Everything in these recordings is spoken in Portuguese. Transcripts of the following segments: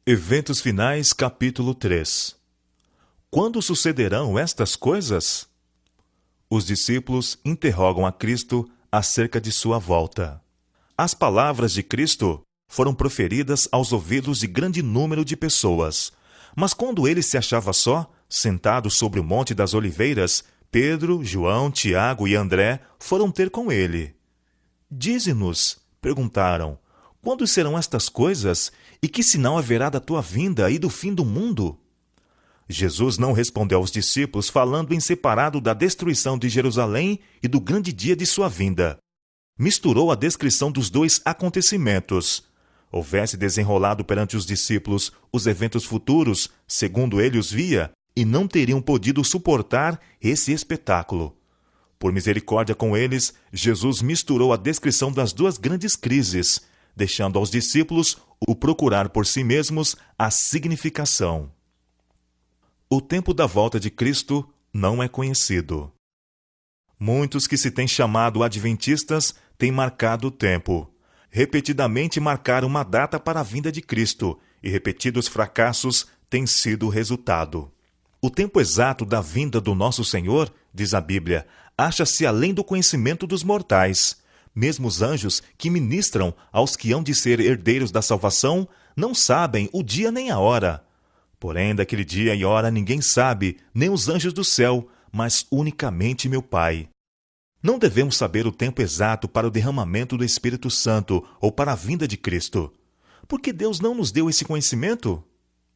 Eventos finais, capítulo 3. Quando sucederão estas coisas? Os discípulos interrogam a Cristo acerca de sua volta. As palavras de Cristo foram proferidas aos ouvidos de grande número de pessoas. Mas quando ele se achava só, sentado sobre o Monte das Oliveiras, Pedro, João, Tiago e André foram ter com ele. Dize-nos, perguntaram, quando serão estas coisas, e que sinal haverá da tua vinda e do fim do mundo? Jesus não respondeu aos discípulos, falando em separado da destruição de Jerusalém e do grande dia de sua vinda. Misturou a descrição dos dois acontecimentos. Houvesse desenrolado perante os discípulos os eventos futuros, segundo ele os via, e não teriam podido suportar esse espetáculo. Por misericórdia com eles, Jesus misturou a descrição das duas grandes crises, deixando aos discípulos o procurar por si mesmos a significação. O tempo da volta de Cristo não é conhecido. Muitos que se têm chamado adventistas têm marcado o tempo. Repetidamente marcaram uma data para a vinda de Cristo, e repetidos fracassos têm sido o resultado. O tempo exato da vinda do nosso Senhor, diz a Bíblia, acha-se além do conhecimento dos mortais. Mesmo os anjos que ministram aos que hão de ser herdeiros da salvação não sabem o dia nem a hora. Porém, daquele dia e hora ninguém sabe, nem os anjos do céu, mas unicamente meu Pai. Não devemos saber o tempo exato para o derramamento do Espírito Santo ou para a vinda de Cristo. Por que Deus não nos deu esse conhecimento?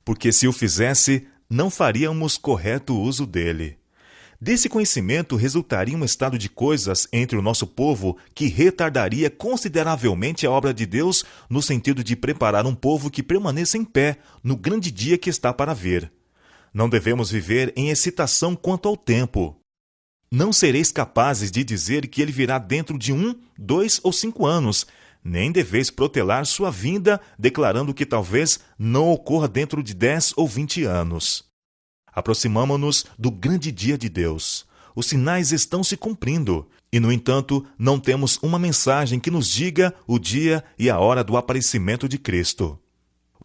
Porque se o fizesse, não faríamos correto uso dele. Desse conhecimento resultaria um estado de coisas entre o nosso povo que retardaria consideravelmente a obra de Deus no sentido de preparar um povo que permaneça em pé no grande dia que está para vir. Não devemos viver em excitação quanto ao tempo. Não sereis capazes de dizer que ele virá dentro de 1, 2 ou 5 anos, nem deveis protelar sua vinda, declarando que talvez não ocorra dentro de 10 ou 20 anos. Aproximamo-nos do grande dia de Deus. Os sinais estão se cumprindo, e, no entanto, não temos uma mensagem que nos diga o dia e a hora do aparecimento de Cristo.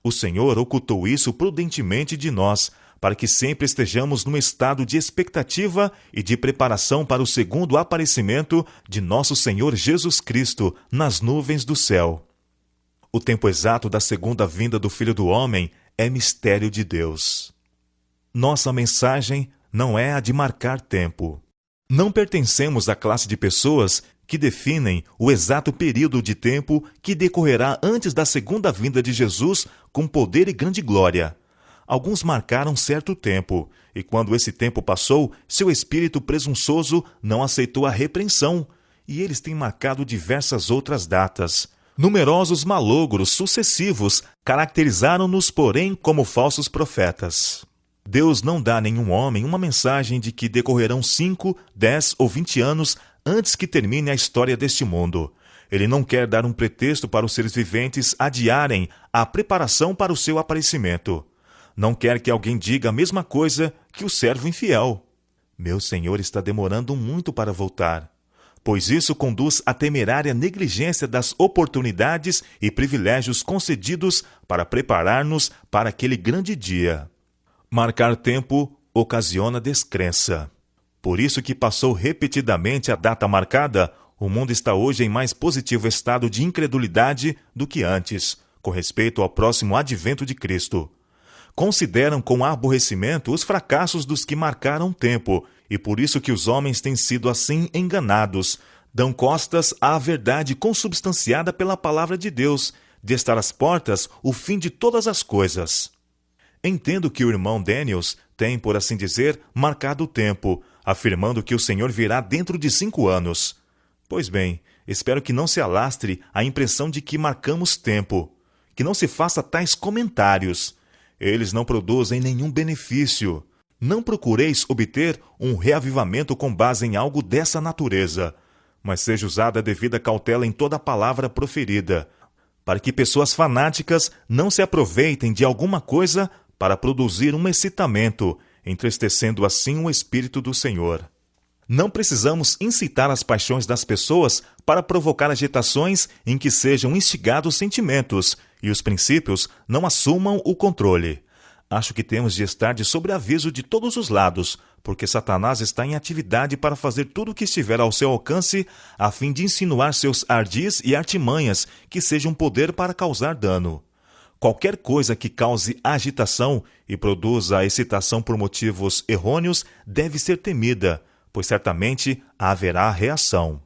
O Senhor ocultou isso prudentemente de nós, para que sempre estejamos num estado de expectativa e de preparação para o segundo aparecimento de nosso Senhor Jesus Cristo nas nuvens do céu. O tempo exato da segunda vinda do Filho do Homem é mistério de Deus. Nossa mensagem não é a de marcar tempo. Não pertencemos à classe de pessoas que definem o exato período de tempo que decorrerá antes da segunda vinda de Jesus com poder e grande glória. Alguns marcaram certo tempo, e quando esse tempo passou, seu espírito presunçoso não aceitou a repreensão, e eles têm marcado diversas outras datas. Numerosos malogros sucessivos caracterizaram-nos, porém, como falsos profetas. Deus não dá a nenhum homem uma mensagem de que decorrerão 5, 10 ou 20 anos antes que termine a história deste mundo. Ele não quer dar um pretexto para os seres viventes adiarem a preparação para o seu aparecimento. Não quer que alguém diga a mesma coisa que o servo infiel. Meu Senhor está demorando muito para voltar, pois isso conduz à temerária negligência das oportunidades e privilégios concedidos para preparar-nos para aquele grande dia. Marcar tempo ocasiona descrença. Por isso que passou repetidamente a data marcada, o mundo está hoje em mais positivo estado de incredulidade do que antes, com respeito ao próximo advento de Cristo. Consideram com aborrecimento os fracassos dos que marcaram tempo, e por isso que os homens têm sido assim enganados, dão costas à verdade consubstanciada pela palavra de Deus, de estar às portas o fim de todas as coisas. Entendo que o irmão Daniels tem, por assim dizer, marcado o tempo, afirmando que o Senhor virá dentro de 5 anos. Pois bem, espero que não se alastre a impressão de que marcamos tempo, que não se faça tais comentários. Eles não produzem nenhum benefício. Não procureis obter um reavivamento com base em algo dessa natureza, mas seja usada a devida cautela em toda a palavra proferida, para que pessoas fanáticas não se aproveitem de alguma coisa para produzir um excitamento, entristecendo assim o Espírito do Senhor. Não precisamos incitar as paixões das pessoas para provocar agitações em que sejam instigados sentimentos e os princípios não assumam o controle. Acho que temos de estar de sobreaviso de todos os lados, porque Satanás está em atividade para fazer tudo o que estiver ao seu alcance, a fim de insinuar seus ardis e artimanhas que sejam poder para causar dano. Qualquer coisa que cause agitação e produza excitação por motivos errôneos deve ser temida, pois certamente haverá reação.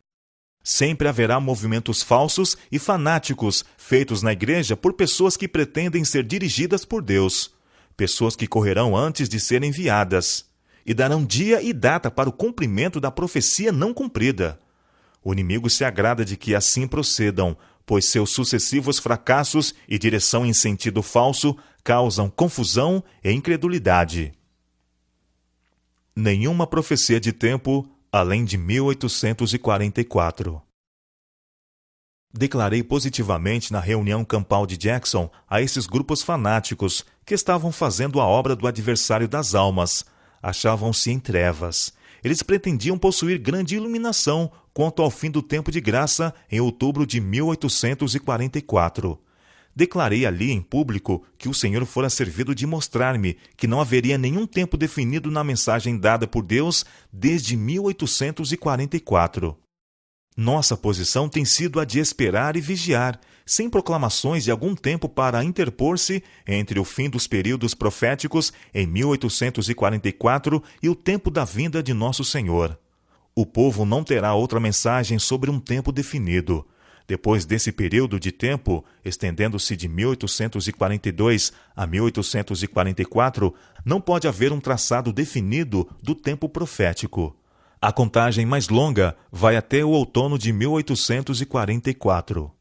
Sempre haverá movimentos falsos e fanáticos feitos na igreja por pessoas que pretendem ser dirigidas por Deus. Pessoas que correrão antes de serem enviadas e darão dia e data para o cumprimento da profecia não cumprida. O inimigo se agrada de que assim procedam, pois seus sucessivos fracassos e direção em sentido falso causam confusão e incredulidade. Nenhuma profecia de tempo além de 1844. Declarei positivamente na reunião campal de Jackson a esses grupos fanáticos que estavam fazendo a obra do adversário das almas. Achavam-se em trevas. Eles pretendiam possuir grande iluminação quanto ao fim do tempo de graça em outubro de 1844. Declarei ali em público que o Senhor fora servido de mostrar-me que não haveria nenhum tempo definido na mensagem dada por Deus desde 1844. Nossa posição tem sido a de esperar e vigiar, sem proclamações de algum tempo para interpor-se entre o fim dos períodos proféticos em 1844 e o tempo da vinda de Nosso Senhor. O povo não terá outra mensagem sobre um tempo definido. Depois desse período de tempo, estendendo-se de 1842 a 1844, não pode haver um traçado definido do tempo profético. A contagem mais longa vai até o outono de 1844.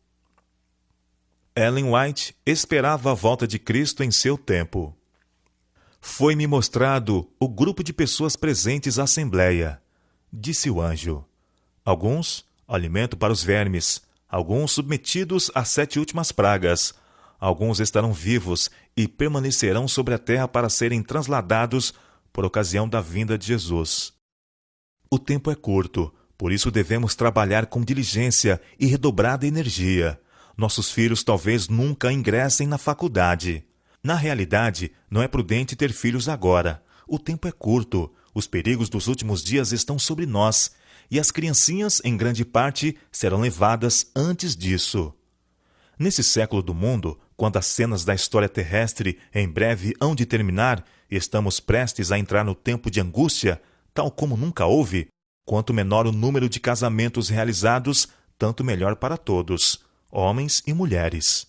Ellen White esperava a volta de Cristo em seu tempo. Foi-me mostrado o grupo de pessoas presentes à assembleia. Disse o anjo. Alguns, alimento para os vermes. Alguns submetidos às 7 últimas pragas. Alguns estarão vivos e permanecerão sobre a terra para serem transladados por ocasião da vinda de Jesus. O tempo é curto, por isso devemos trabalhar com diligência e redobrada energia. Nossos filhos talvez nunca ingressem na faculdade. Na realidade, não é prudente ter filhos agora. O tempo é curto, os perigos dos últimos dias estão sobre nós, e as criancinhas, em grande parte, serão levadas antes disso. Nesse século do mundo, quando as cenas da história terrestre em breve hão de terminar e estamos prestes a entrar no tempo de angústia, tal como nunca houve, quanto menor o número de casamentos realizados, tanto melhor para todos, homens e mulheres.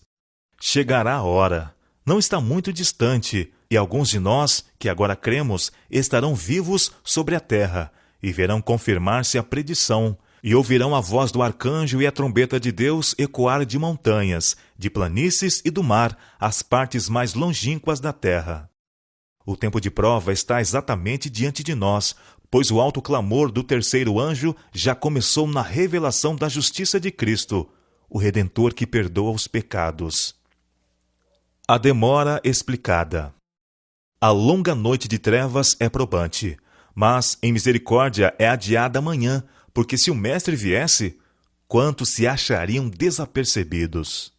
Chegará a hora, não está muito distante, e alguns de nós, que agora cremos, estarão vivos sobre a terra, e verão confirmar-se a predição, e ouvirão a voz do arcanjo e a trombeta de Deus ecoar de montanhas, de planícies e do mar, às partes mais longínquas da terra. O tempo de prova está exatamente diante de nós, pois o alto clamor do terceiro anjo já começou na revelação da justiça de Cristo, o Redentor que perdoa os pecados. A demora explicada. A longa noite de trevas é probante, mas em misericórdia é adiada amanhã, porque se o Mestre viesse, quantos se achariam desapercebidos?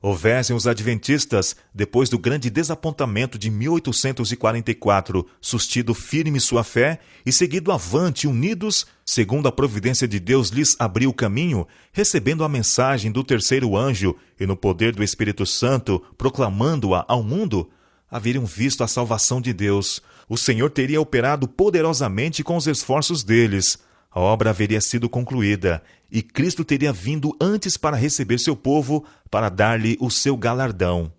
Houvessem os adventistas, depois do grande desapontamento de 1844, sustido firme sua fé e seguido avante unidos, segundo a providência de Deus lhes abriu o caminho, recebendo a mensagem do terceiro anjo e no poder do Espírito Santo, proclamando-a ao mundo, haveriam visto a salvação de Deus. O Senhor teria operado poderosamente com os esforços deles. A obra haveria sido concluída, e Cristo teria vindo antes para receber seu povo, para dar-lhe o seu galardão.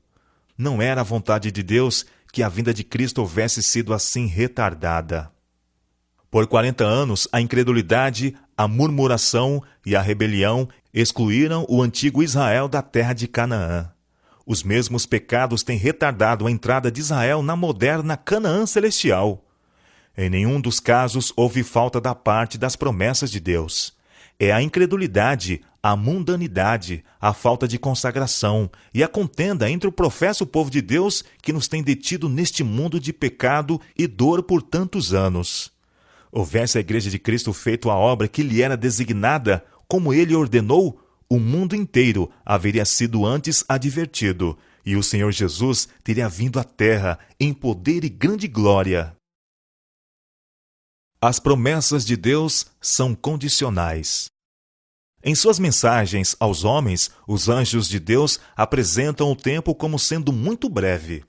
Não era a vontade de Deus que a vinda de Cristo houvesse sido assim retardada. Por 40 anos, a incredulidade, a murmuração e a rebelião excluíram o antigo Israel da terra de Canaã. Os mesmos pecados têm retardado a entrada de Israel na moderna Canaã celestial. Em nenhum dos casos houve falta da parte das promessas de Deus. É a incredulidade, a mundanidade, a falta de consagração e a contenda entre o professo povo de Deus que nos tem detido neste mundo de pecado e dor por tantos anos. houvesse a Igreja de Cristo feito a obra que lhe era designada, como ele ordenou, o mundo inteiro haveria sido antes advertido, e o Senhor Jesus teria vindo à terra em poder e grande glória. As promessas de Deus são condicionais. Em suas mensagens aos homens, os anjos de Deus apresentam o tempo como sendo muito breve.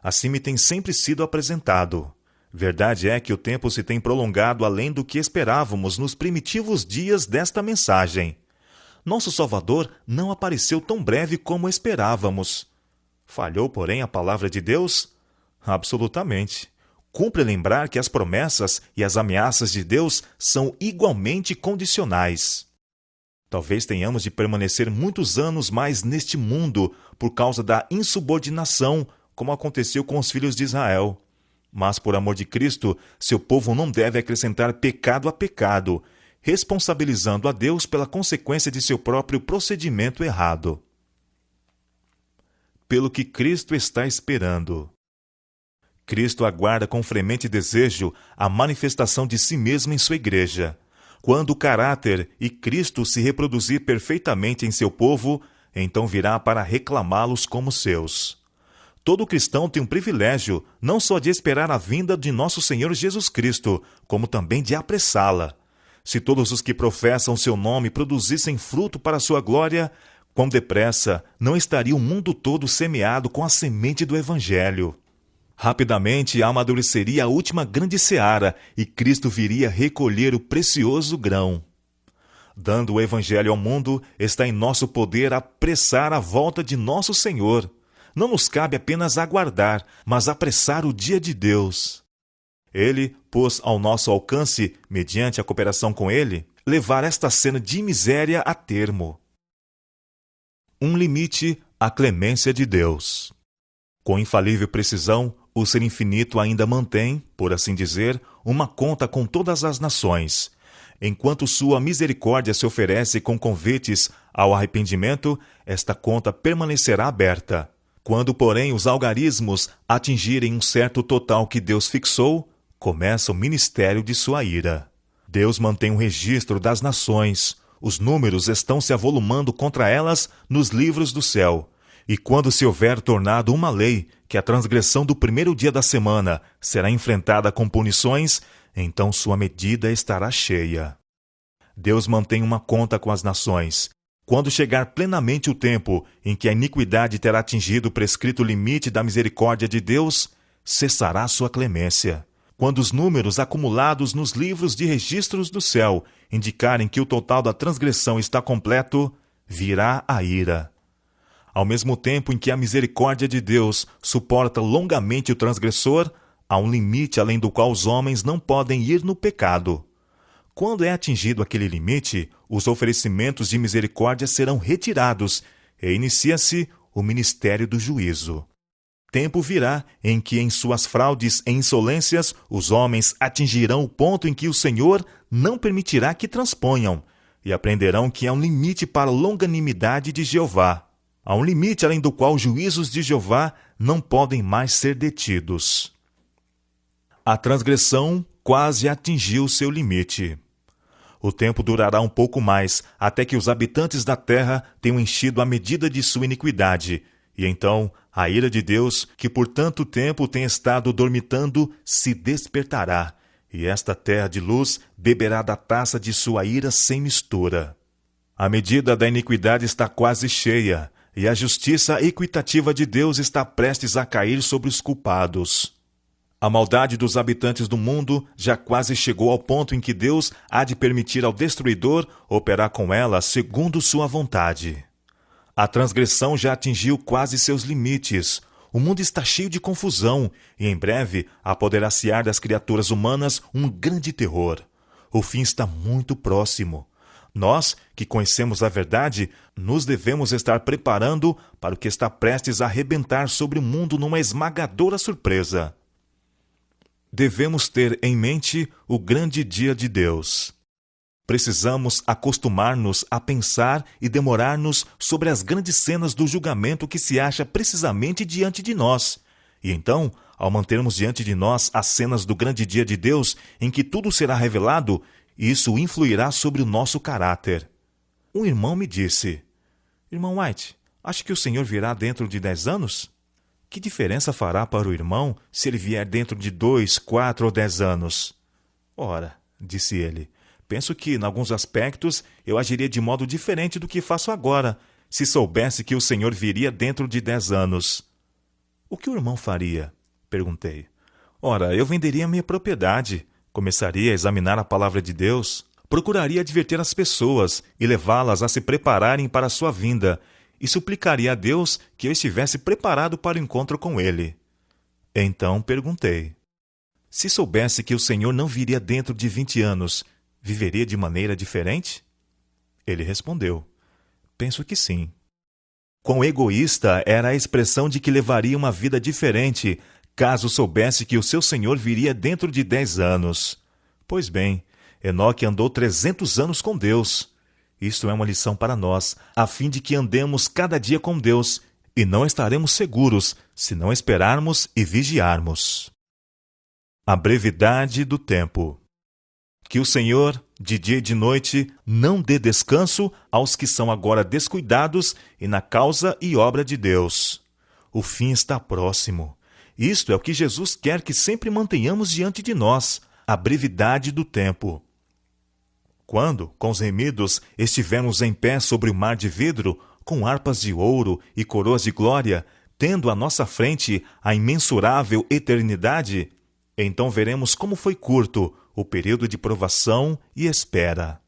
Assim me tem sempre sido apresentado. Verdade é que o tempo se tem prolongado além do que esperávamos nos primitivos dias desta mensagem. Nosso Salvador não apareceu tão breve como esperávamos. Falhou, porém, a palavra de Deus? Absolutamente. Cumpre lembrar que as promessas e as ameaças de Deus são igualmente condicionais. Talvez tenhamos de permanecer muitos anos mais neste mundo por causa da insubordinação, como aconteceu com os filhos de Israel. Mas, por amor de Cristo, seu povo não deve acrescentar pecado a pecado, responsabilizando a Deus pela consequência de seu próprio procedimento errado. Pelo que Cristo está esperando. Cristo aguarda com fremente desejo a manifestação de si mesmo em sua igreja. Quando o caráter e Cristo se reproduzir perfeitamente em seu povo, então virá para reclamá-los como seus. Todo cristão tem um privilégio não só de esperar a vinda de nosso Senhor Jesus Cristo, como também de apressá-la. Se todos os que professam seu nome produzissem fruto para sua glória, quão depressa não estaria o mundo todo semeado com a semente do Evangelho. Rapidamente amadureceria a última grande seara e Cristo viria recolher o precioso grão. Dando o Evangelho ao mundo, está em nosso poder apressar a volta de nosso Senhor. Não nos cabe apenas aguardar, mas apressar o dia de Deus. Ele pôs ao nosso alcance, mediante a cooperação com Ele, levar esta cena de miséria a termo. Um limite à clemência de Deus. Com infalível precisão, o Ser Infinito ainda mantém, por assim dizer, uma conta com todas as nações. Enquanto sua misericórdia se oferece com convites ao arrependimento, esta conta permanecerá aberta. Quando, porém, os algarismos atingirem um certo total que Deus fixou, começa o ministério de sua ira. Deus mantém um registro das nações. Os números estão se avolumando contra elas nos livros do céu. E quando se houver tornado uma lei que a transgressão do primeiro dia da semana será enfrentada com punições, então sua medida estará cheia. Deus mantém uma conta com as nações. Quando chegar plenamente o tempo em que a iniquidade terá atingido o prescrito limite da misericórdia de Deus, cessará sua clemência. Quando os números acumulados nos livros de registros do céu indicarem que o total da transgressão está completo, virá a ira. Ao mesmo tempo em que a misericórdia de Deus suporta longamente o transgressor, há um limite além do qual os homens não podem ir no pecado. Quando é atingido aquele limite, os oferecimentos de misericórdia serão retirados e inicia-se o ministério do juízo. Tempo virá em que, em suas fraudes e insolências, os homens atingirão o ponto em que o Senhor não permitirá que transponham, e aprenderão que há um limite para a longanimidade de Jeová. Há um limite além do qual os juízos de Jeová não podem mais ser detidos. A transgressão quase atingiu seu limite. O tempo durará um pouco mais, até que os habitantes da terra tenham enchido a medida de sua iniquidade, e então a ira de Deus, que por tanto tempo tem estado dormitando, se despertará, e esta terra de luz beberá da taça de sua ira sem mistura. A medida da iniquidade está quase cheia, e a justiça equitativa de Deus está prestes a cair sobre os culpados. A maldade dos habitantes do mundo já quase chegou ao ponto em que Deus há de permitir ao destruidor operar com ela segundo sua vontade. A transgressão já atingiu quase seus limites. O mundo está cheio de confusão, e em breve apoderar-se-á das criaturas humanas um grande terror. O fim está muito próximo. Nós, que conhecemos a verdade, nos devemos estar preparando para o que está prestes a arrebentar sobre o mundo numa esmagadora surpresa. Devemos ter em mente o grande dia de Deus. Precisamos acostumar-nos a pensar e demorar-nos sobre as grandes cenas do julgamento que se acha precisamente diante de nós. E então, Ao mantermos diante de nós as cenas do grande dia de Deus, em que tudo será revelado, isso influirá sobre o nosso caráter. Um irmão me disse: Irmão White, acha que o Senhor virá dentro de 10 anos? Que diferença fará para o irmão se ele vier dentro de 2, 4 ou 10 anos? Ora, disse ele, penso que, em alguns aspectos, eu agiria de modo diferente do que faço agora, se soubesse que o Senhor viria dentro de 10 anos. O que o irmão faria? Perguntei. Ora, eu venderia minha propriedade, começaria a examinar a palavra de Deus, procuraria adverter as pessoas e levá-las a se prepararem para a sua vinda, e suplicaria a Deus que eu estivesse preparado para o encontro com ele. Então perguntei: se soubesse que o Senhor não viria dentro de 20 anos, viveria de maneira diferente? Ele respondeu: penso que sim. Quão egoísta era a expressão de que levaria uma vida diferente, caso soubesse que o seu Senhor viria dentro de 10 anos. Pois bem, Enoque andou 300 anos com Deus. Isto é uma lição para nós, a fim de que andemos cada dia com Deus, e não estaremos seguros se não esperarmos e vigiarmos. A brevidade do tempo. Que o Senhor, de dia e de noite, não dê descanso aos que são agora descuidados e na causa e obra de Deus. O fim está próximo. Isto é o que Jesus quer que sempre mantenhamos diante de nós, a brevidade do tempo. Quando, com os remidos, estivermos em pé sobre o mar de vidro, com harpas de ouro e coroas de glória, tendo à nossa frente a imensurável eternidade, então veremos como foi curto o período de provação e espera.